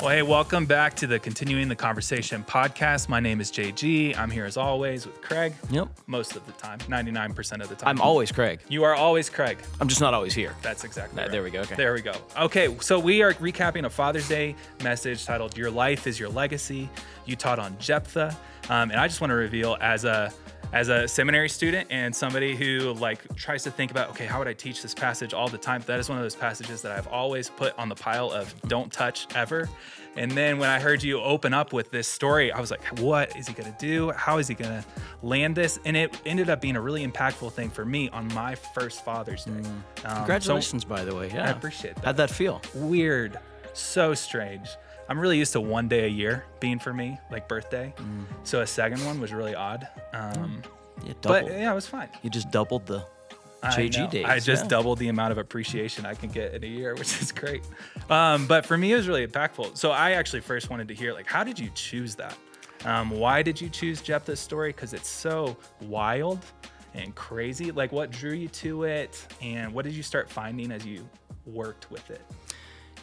Well, hey, welcome back to the Continuing the Conversation podcast. My name is JG. I'm here as always with Craig. Yep. Most of the time, 99% of the time. I'm always Craig. You are always Craig. I'm just not always here. That's exactly right. There we go. Okay. There we go. Okay, so we are recapping a Father's Day message titled "Your Life is Your Legacy." You taught on Jephthah, and I just want to reveal as a seminary student and somebody who tries to think about, okay, how would I teach this passage all the time? That is one of those passages that I've always put on the pile of don't touch ever. And then when I heard you open up with this story, I was like, what is he going to do? How is he going to land this? And it ended up being a really impactful thing for me on my first Father's Day. Congratulations, by the way. Yeah. I appreciate that. How'd that feel? Weird. So strange. I'm really used to one day a year being for me, like birthday. So a second one was really odd. But yeah, it was fine. You just doubled the JG days. I just doubled the amount of appreciation I can get in a year, which is great. But for me, it was really impactful. So I actually first wanted to hear, how did you choose that? Why did you choose Jephthah's story? Because it's so wild and crazy. What drew you to it? And what did you start finding as you worked with it?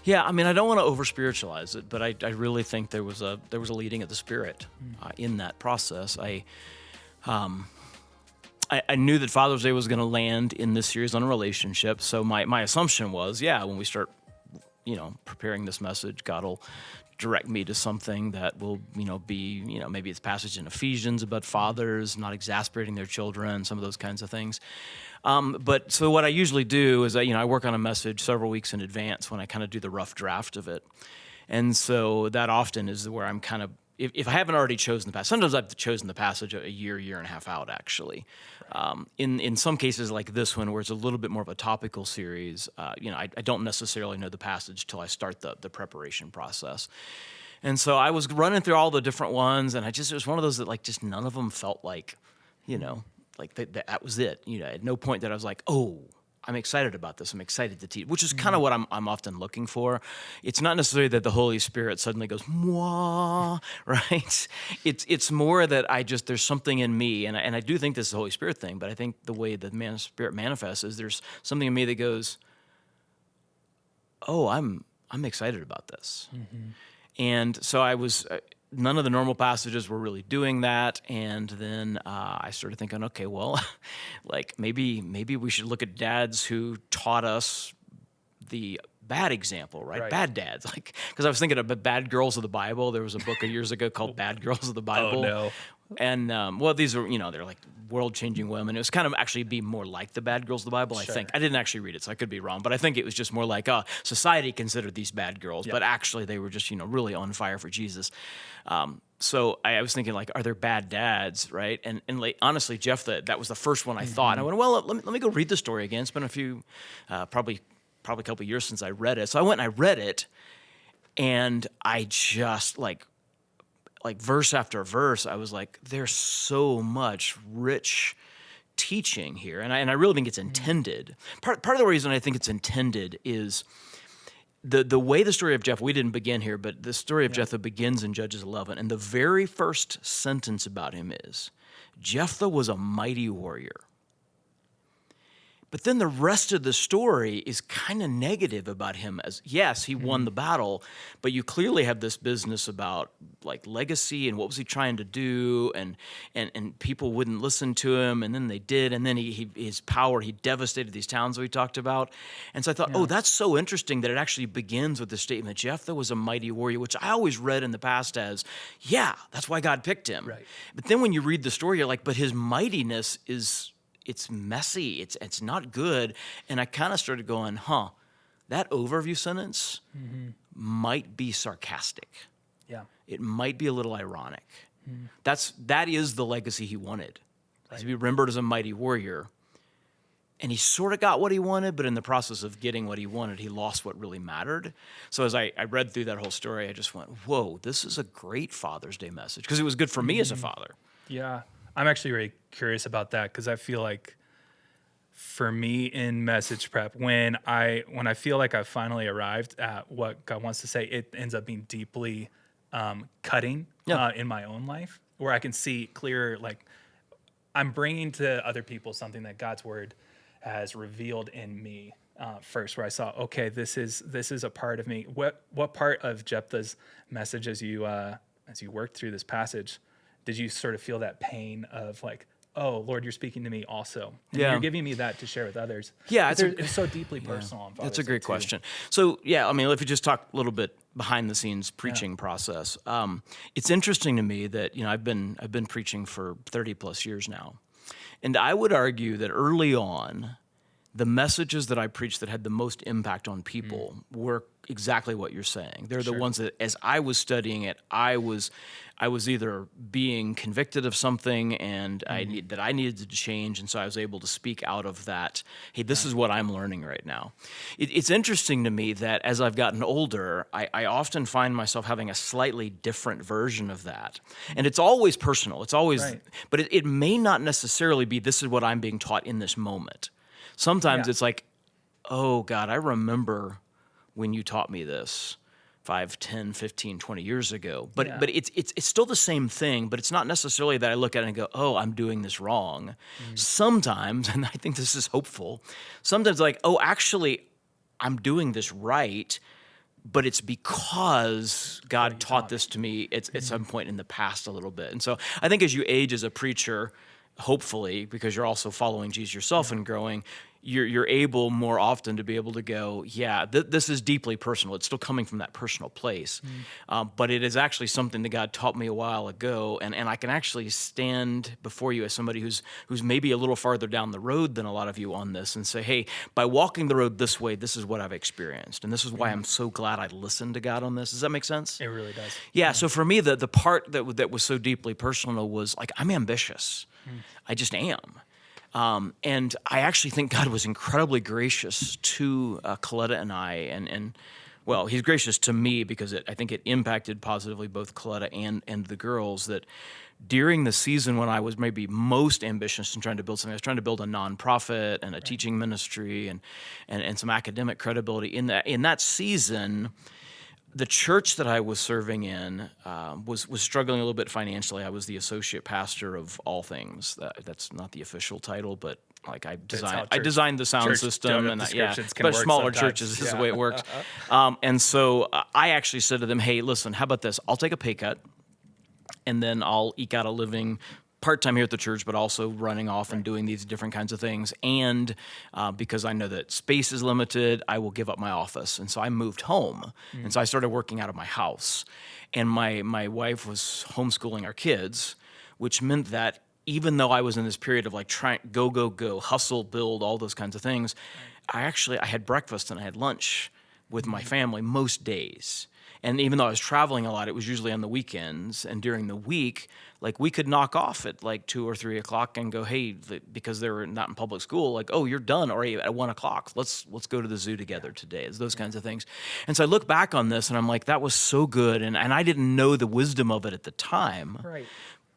Yeah, I mean, I don't want to over-spiritualize it, but I really think there was a leading of the Spirit in that process. I knew that Father's Day was going to land in this series on a relationship, so my assumption was, when we start, preparing this message, God will direct me to something that will, be, maybe it's passage in Ephesians about fathers not exasperating their children, some of those kinds of things. But so what I usually do is I work on a message several weeks in advance when I kind of do the rough draft of it. And so that often is where I'm kind of, if I haven't already chosen the passage, sometimes I've chosen the passage a year and a half out, actually. Right. In some cases like this one, where it's a little bit more of a topical series, I don't necessarily know the passage till I start the preparation process. And so I was running through all the different ones, and it was one of those that just none of them felt like, that was it. At no point that I was like, oh, I'm excited about this. I'm excited to teach, which is kind of what I'm often looking for. It's not necessarily that the Holy Spirit suddenly goes, mwah, right? It's more that there's something in me, and I do think this is a Holy Spirit thing, but I think the way the Spirit manifests is there's something in me that goes, oh, I'm excited about this. Mm-hmm. And so I was... none of the normal passages were really doing that, and then I started thinking, okay, well, maybe we should look at dads who taught us the bad example, right? Bad dads, because I was thinking of Bad Girls of the Bible. There was a book years ago called Bad Girls of the Bible. Oh no! And these are they're like world-changing women. It was kind of actually be more like the Bad Girls of the Bible. Sure. I think I didn't actually read it, so I could be wrong, but I think it was just more like society considered these bad girls, but actually they were just really on fire for Jesus. So I was thinking, are there bad dads, right? And honestly, Jephthah, that was the first one I thought. And I went, well, let me go read the story again. It's been a few, probably a couple of years since I read it. So I went and I read it, and I just like verse after verse, I was like, there's so much rich teaching here. And I really think it's intended. Part of the reason I think it's intended is the way the story of Jephthah, we didn't begin here, but the story of Jephthah begins in Judges 11. And the very first sentence about him is, Jephthah was a mighty warrior. But then the rest of the story is kind of negative about him as, yes, he won the battle, but you clearly have this business about legacy and what was he trying to do, and people wouldn't listen to him, and then they did, and then his power, he devastated these towns that we talked about. And so I thought, oh, that's so interesting that it actually begins with the statement, Jephthah was a mighty warrior, which I always read in the past as, that's why God picked him. Right. But then when you read the story, you're like, but his mightiness it's messy, it's not good. And I kind of started going, that overview sentence might be sarcastic. Yeah. It might be a little ironic. That is the legacy he wanted. Right. To be remembered as a mighty warrior. And he sort of got what he wanted, but in the process of getting what he wanted, he lost what really mattered. So as I read through that whole story, I just went, whoa, this is a great Father's Day message, because it was good for me as a father. Yeah. I'm actually really curious about that, because I feel like for me in message prep, when I feel like I've finally arrived at what God wants to say, it ends up being deeply cutting in my own life, where I can see clearer, I'm bringing to other people something that God's word has revealed in me. first, where I saw, okay, this is a part of me. What part of Jephthah's message as you worked through this passage, did you sort of feel that pain of like, oh Lord, you're speaking to me also, and Yeah. you're giving me that to share with others? Yeah, it's so deeply personal on Father's That's a Day, great too. question. So, yeah, I mean, if you just talk a little bit behind the scenes preaching process, it's interesting to me that, I've been preaching for 30 plus years now. And I would argue that early on, the messages that I preached that had the most impact on people were exactly what you're saying. They're the ones that, as I was studying it, I was either being convicted of something and I needed to change, and so I was able to speak out of that. Hey, this is what I'm learning right now. It's interesting to me that as I've gotten older, I often find myself having a slightly different version of that, and it's always personal. It's always, but it may not necessarily be this is what I'm being taught in this moment. Sometimes it's like, oh God, I remember when you taught me this 5, 10, 15, 20 years ago. But it's still the same thing, but it's not necessarily that I look at it and go, oh, I'm doing this wrong. Sometimes, and I think this is hopeful, sometimes like, oh, actually, I'm doing this right, but it's because God taught this to me at some point in the past a little bit. And so I think as you age as a preacher, hopefully, because you're also following Jesus yourself and growing, you're able more often to be able to go, this is deeply personal. It's still coming from that personal place. But it is actually something that God taught me a while ago, and I can actually stand before you as somebody who's maybe a little farther down the road than a lot of you on this and say, hey, by walking the road this way, this is what I've experienced. And this is why I'm so glad I listened to God on this. Does that make sense? It really does. Yeah, so for me, the part that was so deeply personal was like, I'm ambitious. I just am. And I actually think God was incredibly gracious to Coletta and I, and well, he's gracious to me because I think it impacted positively both Coletta and the girls, that during the season when I was maybe most ambitious in trying to build something, I was trying to build a nonprofit and a teaching ministry and some academic credibility. In that season, the church that I was serving in was struggling a little bit financially. I was the associate pastor of all things. That's not the official title, but like I designed the sound system, and but smaller churches is the way it works. And so I actually said to them, "Hey, listen, how about this? I'll take a pay cut, and then I'll eke out a living." Part-time here at the church, but also running off and doing these different kinds of things. And because I know that space is limited, I will give up my office. And so I moved home. And so I started working out of my house. And my wife was homeschooling our kids, which meant that even though I was in this period of like trying, go, hustle, build, all those kinds of things, I had breakfast and I had lunch with my family most days. And even though I was traveling a lot, it was usually on the weekends. And during the week, like we could knock off at like 2 or 3 o'clock and go, hey, because they were not in public school, like, oh, you're done, or at 1 o'clock. Let's go to the zoo together today. It's those kinds of things. And so I look back on this and I'm like, that was so good. And I didn't know the wisdom of it at the time. Right.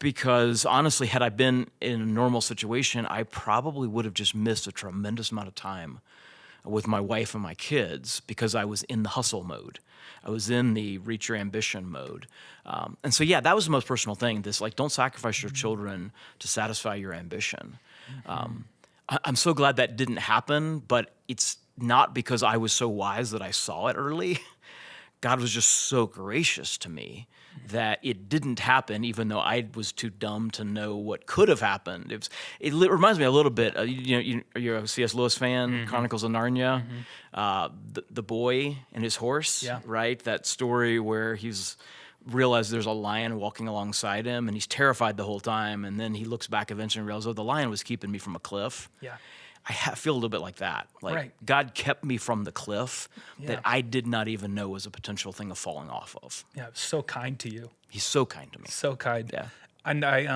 Because honestly, had I been in a normal situation, I probably would have just missed a tremendous amount of time with my wife and my kids because I was in the hustle mode. I was in the reach your ambition mode. And so, that was the most personal thing. This, like, don't sacrifice your children to satisfy your ambition. I'm so glad that didn't happen, but it's not because I was so wise that I saw it early. God was just so gracious to me that it didn't happen, even though I was too dumb to know what could have happened. It reminds me a little bit. You're a C.S. Lewis fan, Chronicles of Narnia, the boy and his horse, right? That story where he's realized there's a lion walking alongside him, and he's terrified the whole time, and then he looks back eventually and realizes, oh, the lion was keeping me from a cliff. Yeah. I feel a little bit like that. Like God kept me from the cliff that I did not even know was a potential thing of falling off of. Yeah, so kind to you. He's so kind to me. So kind. Yeah. And I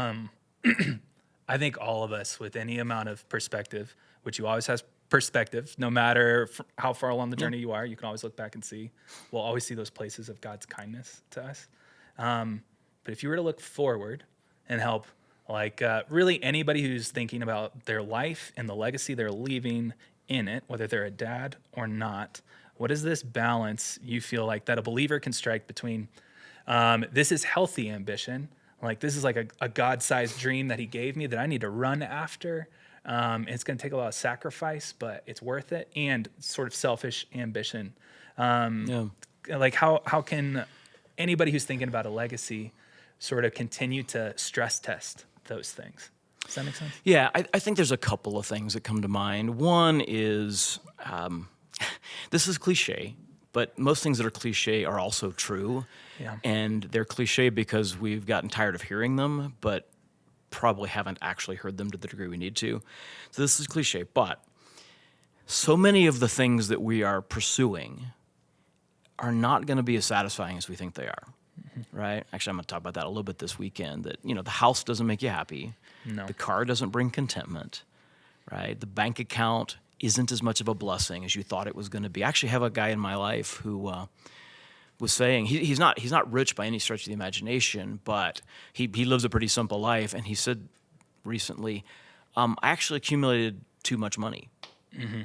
I think all of us with any amount of perspective, which you always have perspective, no matter how far along the journey you are, you can always look back and see, we'll always see those places of God's kindness to us. But if you were to look forward and help, like really anybody who's thinking about their life and the legacy they're leaving in it, whether they're a dad or not, what is this balance you feel like that a believer can strike between this is healthy ambition, like this is like a God-sized dream that he gave me that I need to run after, It's going to take a lot of sacrifice, but it's worth it, and sort of selfish ambition. Yeah. Like how can anybody who's thinking about a legacy sort of continue to stress test those things? Does that make sense? Yeah, I think there's a couple of things that come to mind. One is, this is cliche, but most things that are cliche are also true. Yeah. And they're cliche because we've gotten tired of hearing them, but probably haven't actually heard them to the degree we need to. So this is cliche, but so many of the things that we are pursuing are not going to be as satisfying as we think they are. Right? Actually, I'm going to talk about that a little bit this weekend. That, the house doesn't make you happy. No. The car doesn't bring contentment. Right? The bank account isn't as much of a blessing as you thought it was going to be. I actually have a guy in my life who was saying he's not rich by any stretch of the imagination, but he lives a pretty simple life. And he said recently, I actually accumulated too much money. Mm-hmm.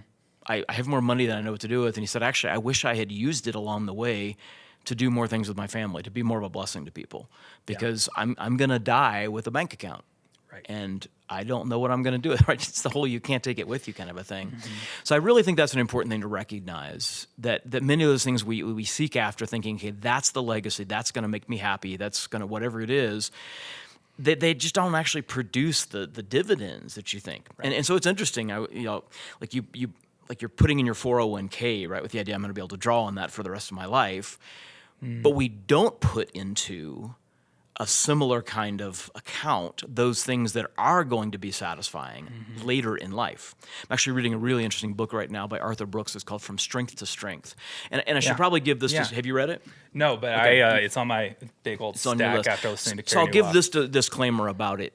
I have more money than I know what to do with. And he said, actually, I wish I had used it along the way to do more things with my family, to be more of a blessing to people, because I'm going to die with a bank account. Right. And I don't know what I'm going to do with it. Right? It's the whole you can't take it with you kind of a thing. Mm-hmm. So I really think that's an important thing to recognize, that many of those things we seek after, thinking, okay, that's the legacy, that's going to make me happy, that's going to whatever it is, they just don't actually produce the dividends that you think. Right. And so it's interesting, like you're putting in your 401k, right, with the idea I'm going to be able to draw on that for the rest of my life. But we don't put into a similar kind of account those things that are going to be satisfying later in life. I'm actually reading a really interesting book right now by Arthur Brooks. It's called From Strength to Strength. And I should probably give this to, have you read it? No, but Okay. it's on my big old It's on your stack list. after listening to So Carrie I'll give Newell. this disclaimer about it.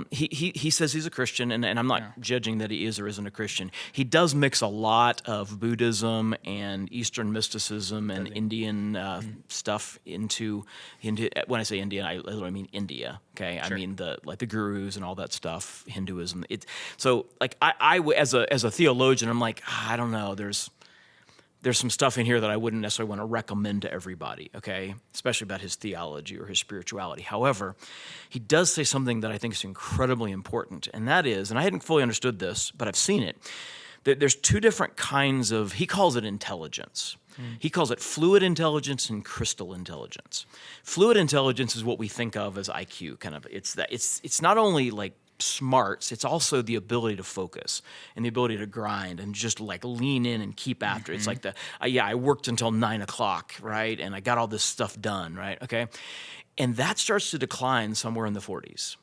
He says he's a Christian, and I'm not judging that he is or isn't a Christian. He does mix a lot of Buddhism and Eastern mysticism and Indian stuff into. When I say Indian, I literally mean India. Okay, Sure. I mean the gurus and all that stuff, Hinduism. So like I as a theologian, I'm like, I don't know. There's some stuff in here that I wouldn't necessarily want to recommend to everybody, okay? Especially about his theology or his spirituality. However, he does say something that I think is incredibly important, and that is, and I hadn't fully understood this, but I've seen it, that there's two different kinds of, he calls it intelligence. He calls it fluid intelligence and crystal intelligence. Fluid intelligence is what we think of as IQ, kind of. It's not only like smarts, it's also the ability to focus and the ability to grind and just like lean in and keep after. It's like I worked until 9 o'clock, right? And I got all this stuff done, right? Okay. And that starts to decline somewhere in the 40s.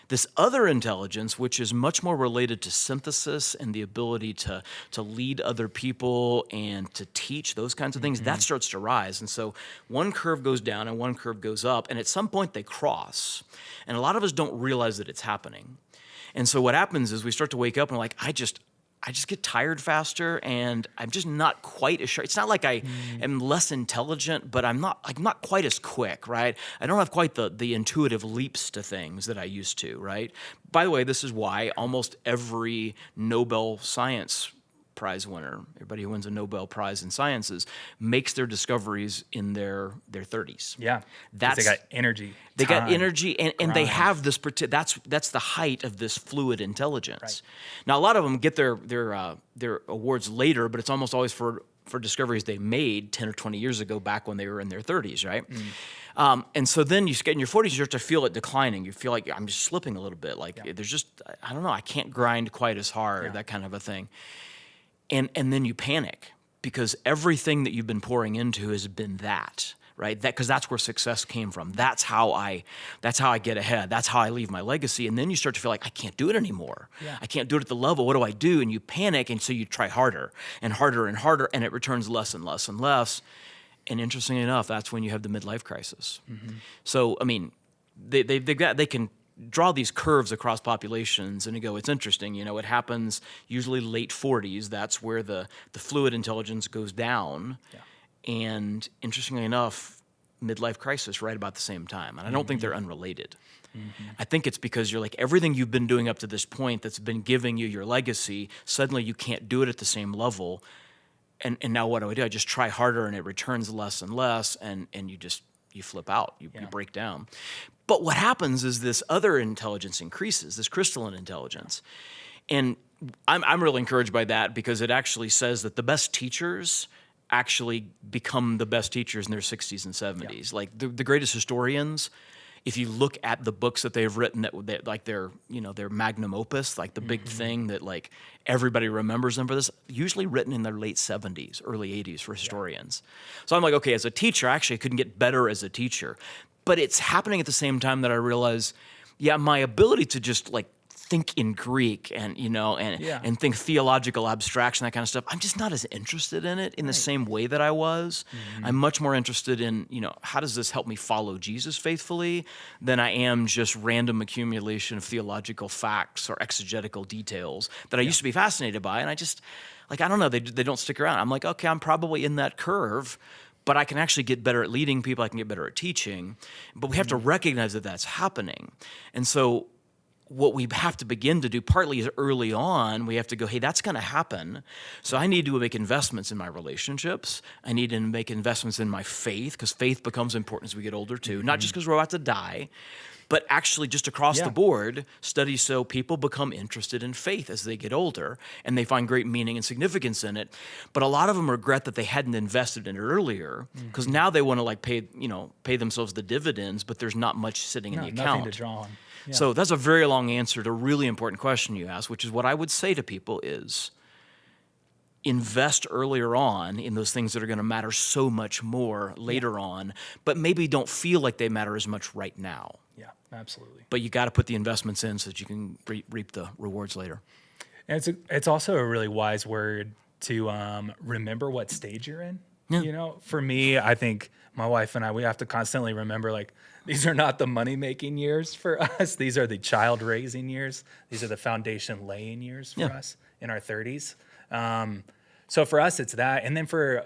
This other intelligence, which is much more related to synthesis and the ability to lead other people and to teach, those kinds of things, that starts to rise. And so one curve goes down and one curve goes up, and at some point they cross. And a lot of us don't realize that it's happening. And so what happens is we start to wake up and we're like, I just get tired faster, and I'm just not quite as sharp. It's not like I am less intelligent, but I'm not quite as quick, right? I don't have quite the intuitive leaps to things that I used to, right? By the way, this is why almost every Nobel Science Prize winner, everybody who wins a Nobel Prize in sciences, makes their discoveries in their 30s. Yeah, they got energy. They time, got energy, and they grind. have this. That's the height of this fluid intelligence. Right. Now, a lot of them get their awards later, but it's almost always for discoveries they made 10 or 20 years ago, back when they were in their 30s, right? And so then you get in your 40s, you start to feel it declining. You feel like I'm just slipping a little bit. Like there's just, I don't know, I can't grind quite as hard, that kind of a thing. And then you panic, because everything that you've been pouring into has been that, right? Because that's where success came from. That's how I get ahead. That's how I leave my legacy. And then you start to feel like, I can't do it anymore. Yeah. I can't do it at the level. What do I do? And you panic, and so you try harder and harder and harder, and it returns less and less and less. And interestingly enough, that's when you have the midlife crisis. Mm-hmm. So, I mean, they can draw these curves across populations, and you go, it's interesting, it happens usually late 40s. That's where the fluid intelligence goes down. Yeah. And interestingly enough, midlife crisis right about the same time. And I don't think they're unrelated. Mm-hmm. I think it's because you're like, everything you've been doing up to this point that's been giving you your legacy, suddenly you can't do it at the same level. And now what do? I just try harder, and it returns less and less, and you flip out, you break down. But what happens is this other intelligence increases, this crystalline intelligence. And I'm really encouraged by that because it actually says that the best teachers actually become the best teachers in their 60s and 70s. Like the greatest historians, if you look at the books that they've written that like their magnum opus, like the big thing that like everybody remembers them for, this usually written in their late 70s, early 80s for historians. So I'm like, okay, as a teacher, actually I couldn't get better as a teacher. But it's happening at the same time that I realize, my ability to just like think in Greek and and think theological abstraction, that kind of stuff, I'm just not as interested in it in the same way that I was. I'm much more interested in, how does this help me follow Jesus faithfully than I am just random accumulation of theological facts or exegetical details that I used to be fascinated by. And I just, like, I don't know, they don't stick around. I'm like, okay, I'm probably in that curve, but I can actually get better at leading people. I can get better at teaching. But we have to recognize that that's happening. And so what we have to begin to do partly is early on, we have to go, hey, that's going to happen. So I need to make investments in my relationships. I need to make investments in my faith, because faith becomes important as we get older too, not just because we're about to die, but actually just across the board, studies show people become interested in faith as they get older, and they find great meaning and significance in it. But a lot of them regret that they hadn't invested in it earlier, because now they want to like pay themselves the dividends, but there's not much sitting in the account. Nothing to draw on. Yeah. So that's a very long answer to a really important question you asked, which is what I would say to people is invest earlier on in those things that are going to matter so much more later on, but maybe don't feel like they matter as much right now. Yeah, absolutely. But you got to put the investments in so that you can reap the rewards later. And it's also a really wise word to remember what stage you're in. Yeah. For me, I think my wife and I, we have to constantly remember, like, these are not the money-making years for us. These are the child-raising years. These are the foundation-laying years for us in our 30s. So for us, it's that. And then for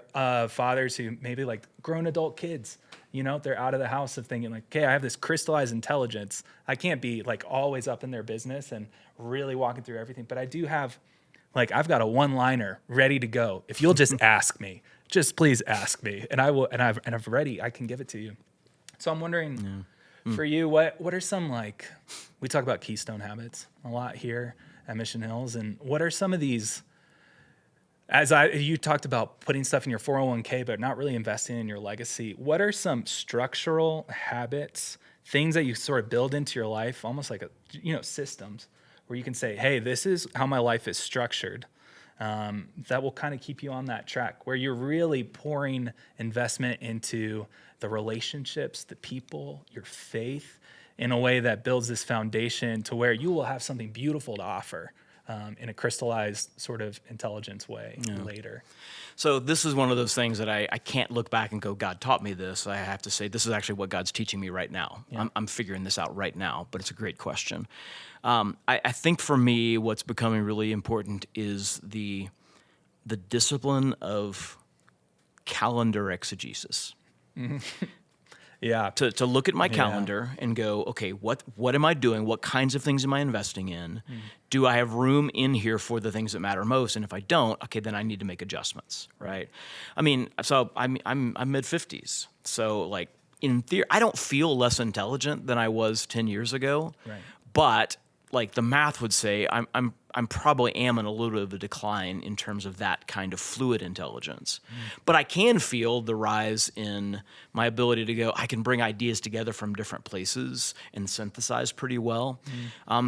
fathers who maybe like grown adult kids, they're out of the house of thinking like, okay, I have this crystallized intelligence. I can't be like always up in their business and really walking through everything. But I do have, like, I've got a one-liner ready to go. If you'll just ask me, just please ask me, and I will. And I've ready. I can give it to you. So I'm wondering, for you, what are some, like, we talk about keystone habits a lot here at Mission Hills, and what are some of these, you talked about putting stuff in your 401k, but not really investing in your legacy. What are some structural habits, things that you sort of build into your life, almost like systems, where you can say, hey, this is how my life is structured, that will kind of keep you on that track, where you're really pouring investment into the relationships, the people, your faith, in a way that builds this foundation to where you will have something beautiful to offer in a crystallized sort of intelligence way later. So this is one of those things that I can't look back and go, God taught me this. I have to say, this is actually what God's teaching me right now. Yeah. I'm figuring this out right now, but it's a great question. I think for me, what's becoming really important is the discipline of calendar exegesis. Yeah. To look at my calendar and go, okay, what am I doing? What kinds of things am I investing in? Do I have room in here for the things that matter most? And if I don't, okay, then I need to make adjustments, right? I mean, so I'm mid-50s. So like in theory, I don't feel less intelligent than I was 10 years ago. Right. But like the math would say, I'm probably am in a little bit of a decline in terms of that kind of fluid intelligence. But I can feel the rise in my ability to go, I can bring ideas together from different places and synthesize pretty well.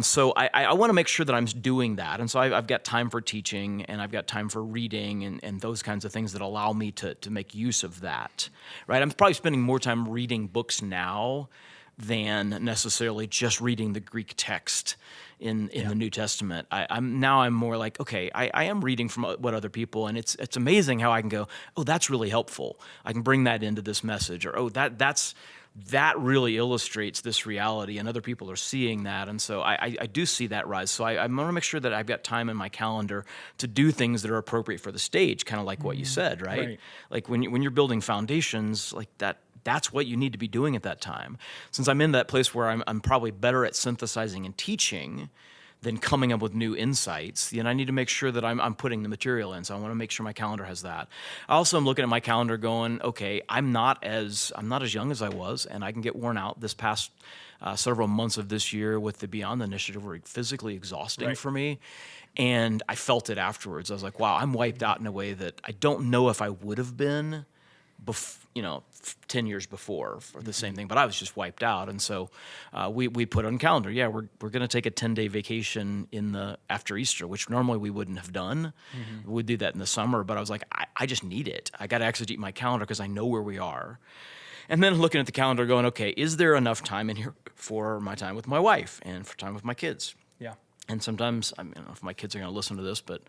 So I want to make sure that I'm doing that. And so I've got time for teaching, and I've got time for reading and those kinds of things that allow me to make use of that, right? I'm probably spending more time reading books now than necessarily just reading the Greek text in the New Testament. I'm more like, okay, I am reading from what other people, and it's amazing how I can go, oh, that's really helpful. I can bring that into this message, or oh, that really illustrates this reality, and other people are seeing that, and so I do see that rise. So I want to make sure that I've got time in my calendar to do things that are appropriate for the stage, kind of like what you said, right? Like when you're building foundations like that. That's what you need to be doing at that time. Since I'm in that place where I'm probably better at synthesizing and teaching then coming up with new insights, then I need to make sure that I'm putting the material in. So I want to make sure my calendar has that. I also am looking at my calendar going, okay, I'm not as young as I was, and I can get worn out. This past several months of this year with the Beyond Initiative were physically exhausting for me. And I felt it afterwards. I was like, wow, I'm wiped out in a way that I don't know if I would have been 10 years before for the same thing, but I was just wiped out. And so we put on the calendar, we're going to take a 10-day vacation after Easter, which normally we wouldn't have done. We'd do that in the summer, but I was like, I just need it. I got to exegete my calendar because I know where we are. And then looking at the calendar going, okay, is there enough time in here for my time with my wife and for time with my kids? Yeah. And sometimes, I don't know if my kids are going to listen to this, but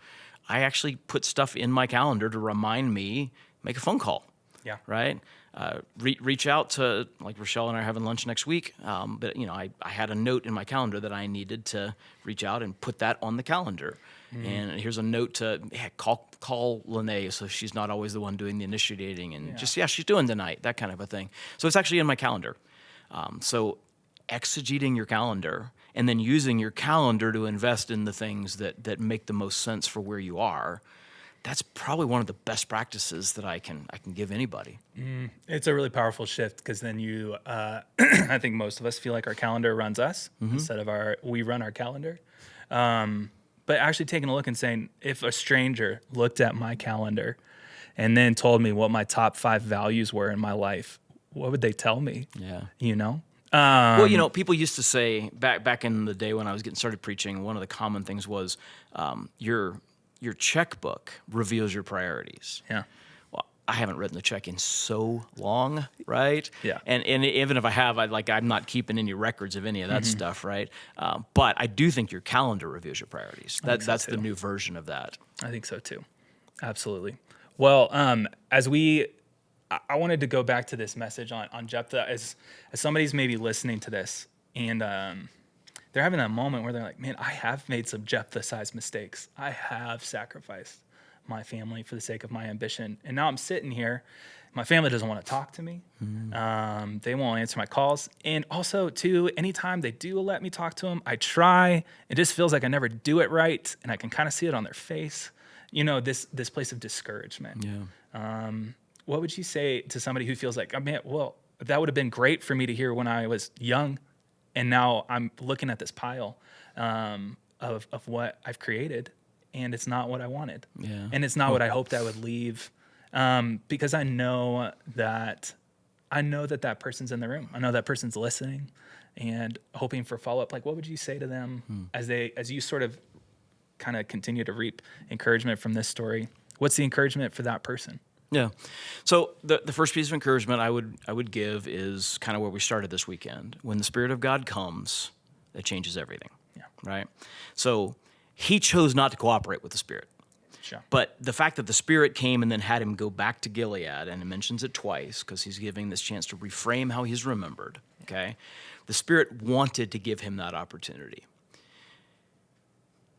I actually put stuff in my calendar to remind me, make a phone call. Yeah. Right? Reach out to, like Rochelle and I are having lunch next week. But, I had a note in my calendar that I needed to reach out and put that on the calendar. And here's a note to call Lene so she's not always the one doing the initiating and she's doing tonight, that kind of a thing. So it's actually in my calendar. So exegeting your calendar and then using your calendar to invest in the things that make the most sense for where you are, that's probably one of the best practices that I can give anybody. It's a really powerful shift because then you, I think most of us feel like our calendar runs us instead of we run our calendar. But actually taking a look and saying, if a stranger looked at my calendar and then told me what my top 5 values were in my life, what would they tell me? Yeah. Well, people used to say back in the day when I was getting started preaching, one of the common things was your checkbook reveals your priorities. Yeah. Well, I haven't written the check in so long, right? Yeah. And even if I have, I'm not keeping any records of any of that stuff, right? But I do think your calendar reveals your priorities. That's the new version of that. I think so too. Absolutely. Well, I wanted to go back to this message on Jephthah as somebody's maybe listening to this and they're having that moment where they're like, man, I have made some Jephthah-sized mistakes. I have sacrificed my family for the sake of my ambition. And now I'm sitting here. My family doesn't want to talk to me. They won't answer my calls. And also, too, anytime they do let me talk to them, I try. It just feels like I never do it right. And I can kind of see it on their face. This place of discouragement. Yeah. What would you say to somebody who feels like, that would have been great for me to hear when I was young. And now I'm looking at this pile of what I've created, and it's not what I wanted. Yeah. And it's not what I hoped I would leave, because I know that person's in the room. I know that person's listening and hoping for follow-up. Like, what would you say to them as you sort of kind of continue to reap encouragement from this story? What's the encouragement for that person? Yeah. So the first piece of encouragement I would give is kind of where we started this weekend. When the Spirit of God comes, it changes everything. Yeah. Right? So he chose not to cooperate with the Spirit. Sure. But the fact that the Spirit came and then had him go back to Gilead, and it mentions it twice because he's giving this chance to reframe how he's remembered, okay? The Spirit wanted to give him that opportunity.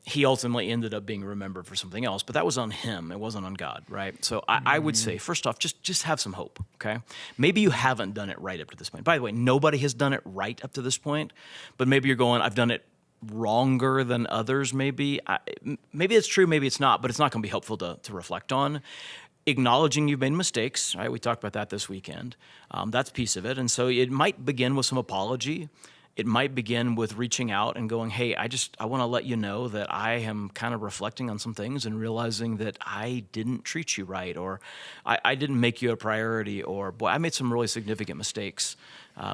He ultimately ended up being remembered for something else, but that was on him. It wasn't on God, right? So I would say, first off, just have some hope, okay? Maybe you haven't done it right up to this point. By the way, nobody has done it right up to this point, but maybe you're going, I've done it wronger than others, maybe. Maybe it's true, maybe it's not, but it's not going to be helpful to reflect on. Acknowledging you've made mistakes, right? We talked about that this weekend. That's a piece of it. And so it might begin with some apology. It might begin with reaching out and going, hey, I want to let you know that I am kind of reflecting on some things and realizing that I didn't treat you right, or I didn't make you a priority, or boy, I made some really significant mistakes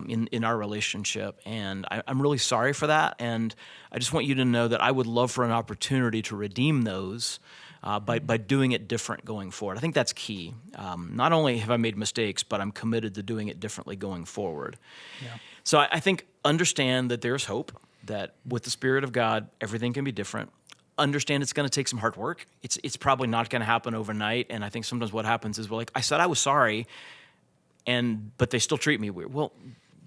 in our relationship, and I'm really sorry for that. And I just want you to know that I would love for an opportunity to redeem those by doing it different going forward. I think that's key. Not only have I made mistakes, but I'm committed to doing it differently going forward. Yeah. So I think understand that there's hope, that with the Spirit of God, everything can be different. Understand it's going to take some hard work. It's probably not going to happen overnight. And I think sometimes what happens is, well, like I said, I was sorry, but they still treat me weird. Well,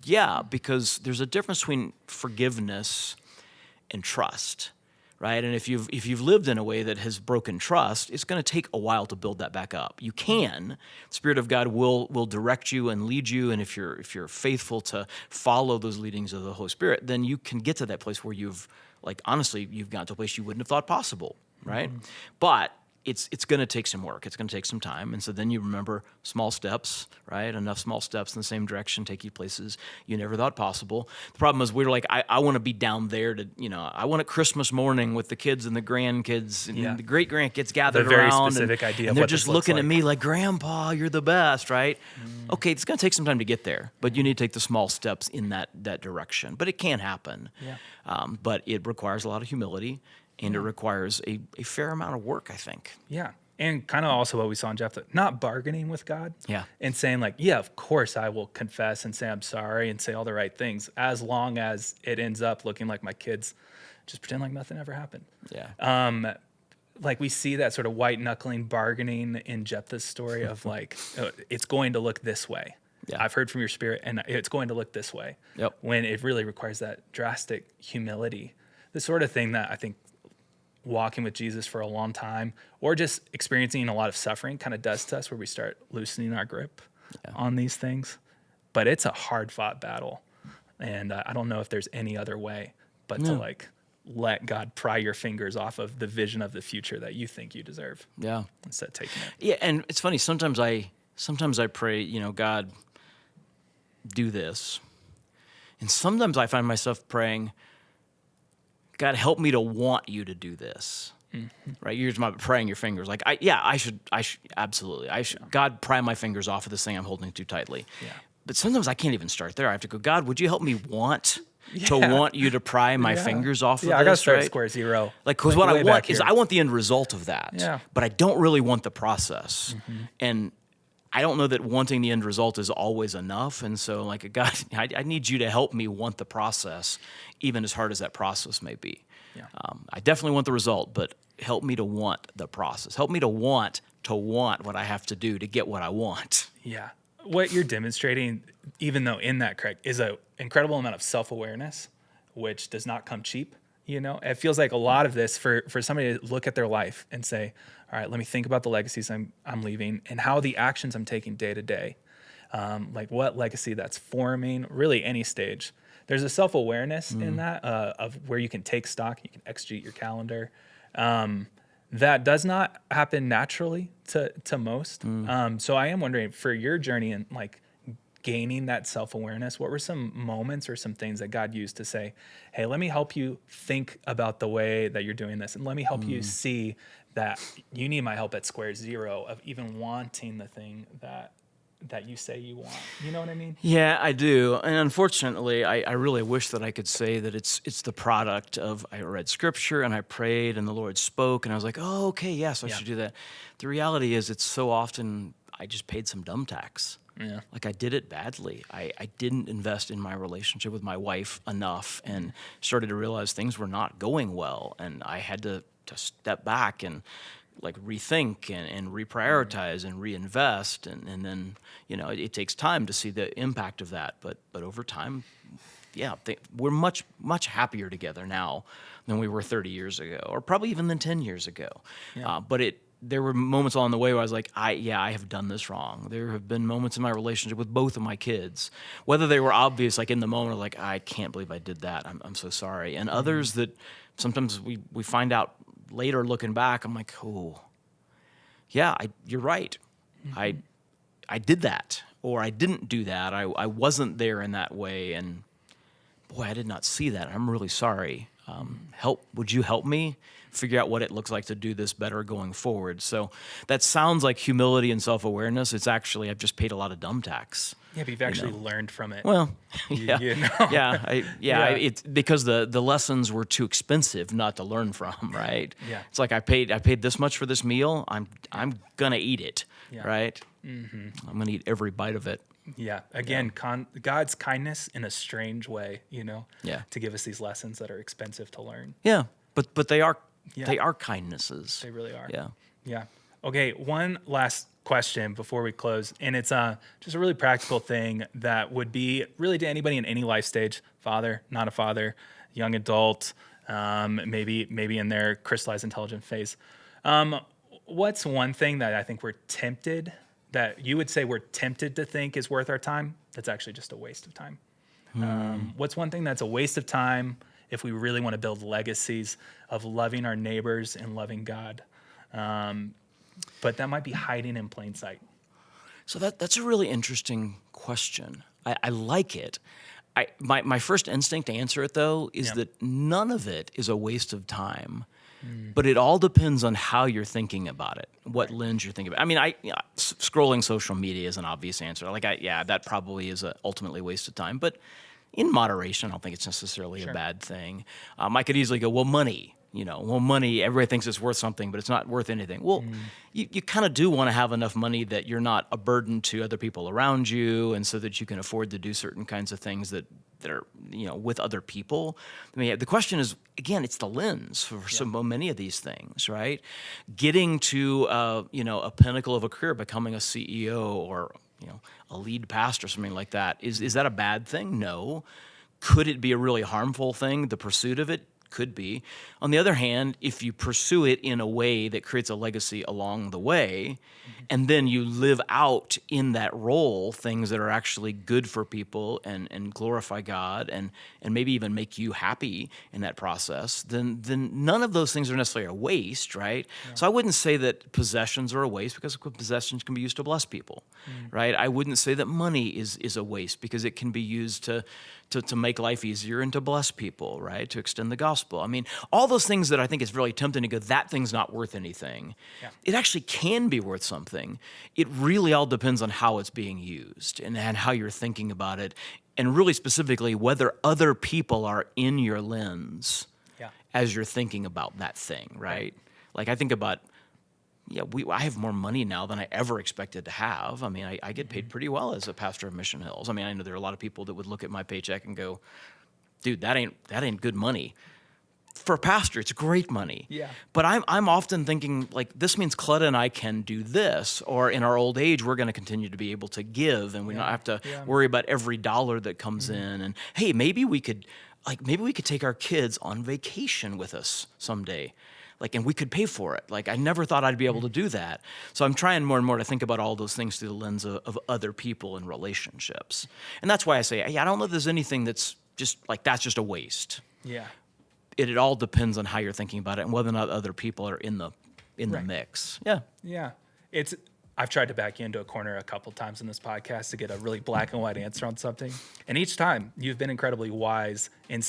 yeah, because there's a difference between forgiveness and trust, right? And if you've lived in a way that has broken trust, it's going to take a while to build that back up. You can. The Spirit of God will direct you and lead you, and if you're faithful to follow those leadings of the Holy Spirit, then you can get to that place where you've like honestly, you've got to a place you wouldn't have thought possible, right? But it's going to take some work. It's going to take some time. And so then you remember small steps, right? Enough small steps in the same direction take you places you never thought possible. The problem is we're like, I want to be down there to, I want it Christmas morning with the kids and the grandkids and the great grandkids gathered The very around. specific idea of and they're what this just looks looking at like. me like, Grandpa, you're the best, right? Okay, it's going to take some time to get there, but you need to take the small steps in that direction. But it can happen. Yeah. But it requires a lot of humility. And it requires a fair amount of work, I think. Yeah. And kind of also what we saw in Jephthah, not bargaining with God. Yeah. And saying like, yeah, of course I will confess and say I'm sorry and say all the right things, as long as it ends up looking like my kids just pretend like nothing ever happened. Yeah. Like we see that sort of white knuckling bargaining in Jephthah's story of like, it's going to look this way. Yeah. I've heard from your spirit and it's going to look this way. Yep. When it really requires that drastic humility, the sort of thing that I think walking with Jesus for a long time or just experiencing a lot of suffering kind of does to us, where we start loosening our grip on these things. But it's a hard fought battle. And I don't know if there's any other way but to like let God pry your fingers off of the vision of the future that you think you deserve. Yeah. Instead of taking it. Yeah, and it's funny, sometimes I pray, God, do this. And sometimes I find myself praying, God, help me to want you to do this. Right? You're just praying your fingers. Like, I should, absolutely. God, pry my fingers off of this thing I'm holding too tightly. Yeah. But sometimes I can't even start there. I have to go, God, would you help me want you to pry my fingers off of this? Yeah, I got to start right? at square zero. Like, because what I way want back is here. I want the end result of that. Yeah. But I don't really want the process. And I don't know that wanting the end result is always enough. And so, like, God, I need you to help me want the process, even as hard as that process may be. Yeah. I definitely want the result, but help me to want the process. Help me to want what I have to do to get what I want. Yeah. What you're demonstrating, even though in that correct, is an incredible amount of self-awareness, which does not come cheap. It feels like a lot of this for somebody to look at their life and say, all right, let me think about the legacies I'm leaving and how the actions I'm taking day to day, like what legacy that's forming, really any stage. There's a self-awareness in that of where you can take stock, you can exegete your calendar. That does not happen naturally to most. So I am wondering, for your journey in like gaining that self-awareness, what were some moments or some things that God used to say, hey, let me help you think about the way that you're doing this, and let me help you see that you need my help at square zero of even wanting the thing that you say you want. You know what I mean? Yeah, I do. And unfortunately, I really wish that I could say that it's the product of I read scripture and I prayed and the Lord spoke and I was like, oh, okay, yes, I should do that. The reality is it's so often I just paid some dumb tax. Yeah. Like I did it badly. I didn't invest in my relationship with my wife enough and started to realize things were not going well. And I had to step back and like rethink and reprioritize and reinvest. And then, it takes time to see the impact of that. But over time, we're much, much happier together now than we were 30 years ago, or probably even than 10 years ago. Yeah. But there were moments along the way where I was like, I have done this wrong. There have been moments in my relationship with both of my kids, whether they were obvious, like in the moment, like, I can't believe I did that. I'm so sorry. And others that sometimes we find out later looking back, I'm like, oh, yeah, you're right. I did that, or I didn't do that. I wasn't there in that way. And boy, I did not see that. I'm really sorry. Would you help me figure out what it looks like to do this better going forward? So that sounds like humility and self-awareness. It's actually, I've just paid a lot of dumb tax. Yeah, but you've actually learned from it. Well, yeah, Yeah. It's because the lessons were too expensive not to learn from, right? Yeah. It's like I paid this much for this meal. I'm gonna eat it, right? I'm gonna eat every bite of it. Yeah. Again, God's kindness in a strange way, Yeah. to give us these lessons that are expensive to learn. Yeah, but they are kindnesses. They really are. Yeah. Yeah. Okay. One last question before we close. And it's just a really practical thing that would be really to anybody in any life stage, father, not a father, young adult, maybe in their crystallized intelligent phase. What's one thing that I think we're tempted, that you would say we're tempted to think is worth our time, that's actually just a waste of time? What's one thing that's a waste of time if we really want to build legacies of loving our neighbors and loving God. But that might be hiding in plain sight. So that's a really interesting question. I like it. My first instinct to answer it, though, is that none of it is a waste of time. But it all depends on how you're thinking about it, what lens you're thinking about. I mean, scrolling social media is an obvious answer. That probably is ultimately a waste of time. But in moderation, I don't think it's necessarily a bad thing. I could easily go, money. Money, everybody thinks it's worth something, but it's not worth anything. Well, you kind of do want to have enough money that you're not a burden to other people around you, and so that you can afford to do certain kinds of things that are, with other people. I mean, the question is, again, it's the lens for so many of these things, right? Getting to, a pinnacle of a career, becoming a CEO or, a lead pastor, something like that. Is that a bad thing? No. Could it be a really harmful thing, the pursuit of it? Could be. On the other hand, if you pursue it in a way that creates a legacy along the way, and then you live out in that role things that are actually good for people and glorify God and maybe even make you happy in that process, then none of those things are necessarily a waste, right? Yeah. So I wouldn't say that possessions are a waste, because possessions can be used to bless people, right? I wouldn't say that money is a waste, because it can be used to make life easier and to bless people, right? To extend the gospel. I mean, all those things that I think is really tempting to go, that thing's not worth anything. Yeah. It actually can be worth something. It really all depends on how it's being used and how you're thinking about it. And really specifically, whether other people are in your lens as you're thinking about that thing, right? Like I think about, I have more money now than I ever expected to have. I mean, I get paid pretty well as a pastor of Mission Hills. I mean, I know there are a lot of people that would look at my paycheck and go, dude, that ain't good money. For a pastor, it's great money. Yeah. But I'm often thinking, like, this means Clutta and I can do this, or in our old age, we're going to continue to be able to give, and we don't have to worry about every dollar that comes in. And hey, maybe we could take our kids on vacation with us someday. And we could pay for it. I never thought I'd be able to do that. So I'm trying more and more to think about all those things through the lens of other people and relationships. And that's why I say, I don't know if there's anything that's just that's just a waste. Yeah. It all depends on how you're thinking about it and whether or not other people are in the mix. Yeah. Yeah. I've tried to back you into a corner a couple times in this podcast to get a really black and white answer on something. And each time you've been incredibly wise in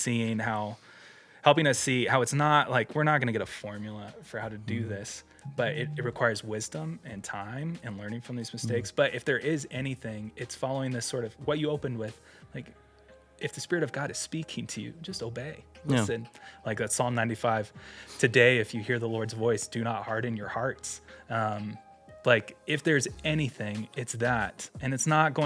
helping us see how it's not we're not going to get a formula for how to do this, but it requires wisdom and time and learning from these mistakes. But if there is anything, it's following this sort of what you opened with, if the Spirit of God is speaking to you, just obey, listen. That Psalm 95, today, if you hear the Lord's voice, do not harden your hearts. If there's anything, it's that. And it's not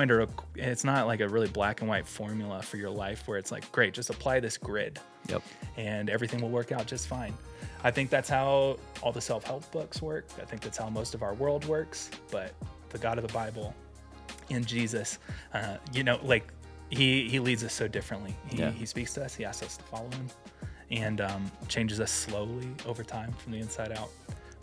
it's not like a really black and white formula for your life where it's great, just apply this grid. Yep. And everything will work out just fine. I think that's how all the self-help books work. I think that's how most of our world works. But the God of the Bible in Jesus, he leads us so differently. He speaks to us. He asks us to follow him, and changes us slowly over time from the inside out.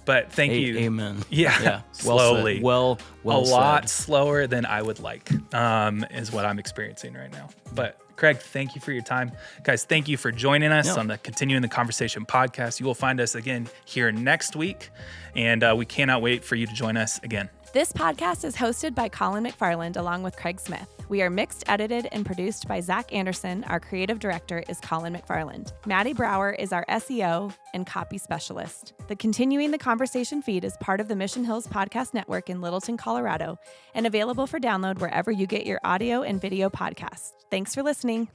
But thank you. Amen. Yeah. Slowly. Well a lot slower than I would like, is what I'm experiencing right now. But Craig, thank you for your time. Guys, thank you for joining us on the Continuing the Conversation podcast. You will find us again here next week, and we cannot wait for you to join us again. This podcast is hosted by Colin McFarland along with Craig Smith. We are mixed, edited, and produced by Zach Anderson. Our creative director is Colin McFarland. Maddie Brower is our SEO and copy specialist. The Continuing the Conversation feed is part of the Mission Hills Podcast Network in Littleton, Colorado, and available for download wherever you get your audio and video podcasts. Thanks for listening.